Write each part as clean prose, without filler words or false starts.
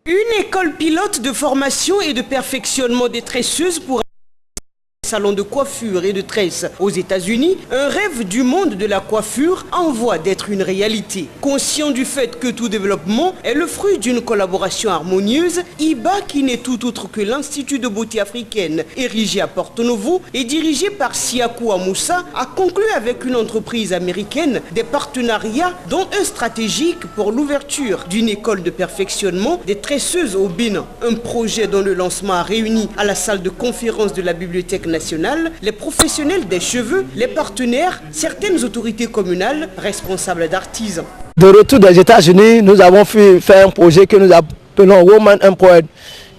Une école pilote de formation et de perfectionnement des tresseuses pour salon de coiffure et de tresse aux États-Unis, un rêve du monde de la coiffure en voie d'être une réalité. Conscient du fait que tout développement est le fruit d'une collaboration harmonieuse, IBA, qui n'est tout autre que l'Institut de beauté africaine érigé à Porto Novo et dirigé par Siakou Amoussa, a conclu avec une entreprise américaine des partenariats dont un stratégique pour l'ouverture d'une école de perfectionnement des tresseuses au Bénin. Un projet dont le lancement a réuni à la salle de conférence de la Bibliothèque nationale les professionnels des cheveux, les partenaires, certaines autorités communales, responsables d'artisans. De retour des États-Unis, nous avons fait un projet que nous appelons Woman Empowered,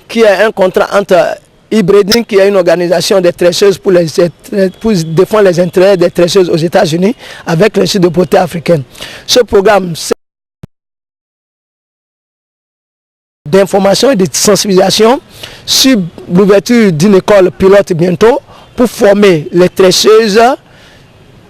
qui est un contrat entre e-Braiding, qui est une organisation des tresseuses pour défendre les intérêts des tresseuses aux États-Unis, avec l'Institut de beauté africaine. Ce programme d'information et de sensibilisation sur l'ouverture d'une école pilote bientôt pour former les tresseuses,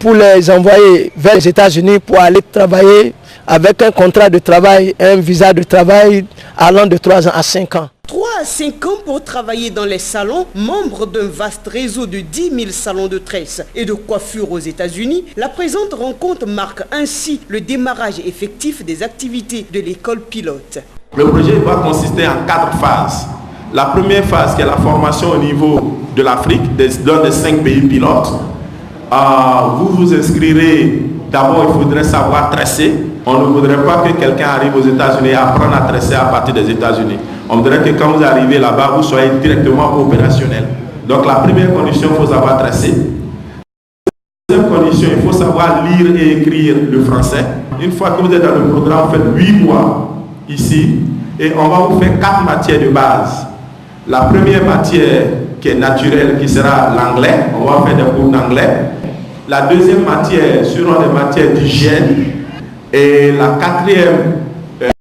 pour les envoyer vers les États-Unis pour aller travailler avec un contrat de travail, un visa de travail allant de 3 ans à 5 ans. 3 à 5 ans pour travailler dans les salons, membres d'un vaste réseau de 10 000 salons de tresse et de coiffure aux États-Unis. La présente rencontre marque ainsi le démarrage effectif des activités de l'école pilote. Le projet va consister en 4 phases. La première phase qui est la formation au niveau de l'Afrique, dans les 5 pays pilotes. Vous vous inscrirez, d'abord il faudrait savoir tresser. On ne voudrait pas que quelqu'un arrive aux États-Unis et apprenne à tresser à partir des États-Unis. On voudrait que quand vous arrivez là-bas, vous soyez directement opérationnel. Donc la première condition, il faut savoir tresser. La deuxième condition, il faut savoir lire et écrire le français. Une fois que vous êtes dans le programme, vous faites 8 mois ici et on va vous faire 4 matières de base. La première matière qui est naturelle, qui sera l'anglais, on va faire des cours d'anglais. La deuxième matière seront des matières d'hygiène. Et la quatrième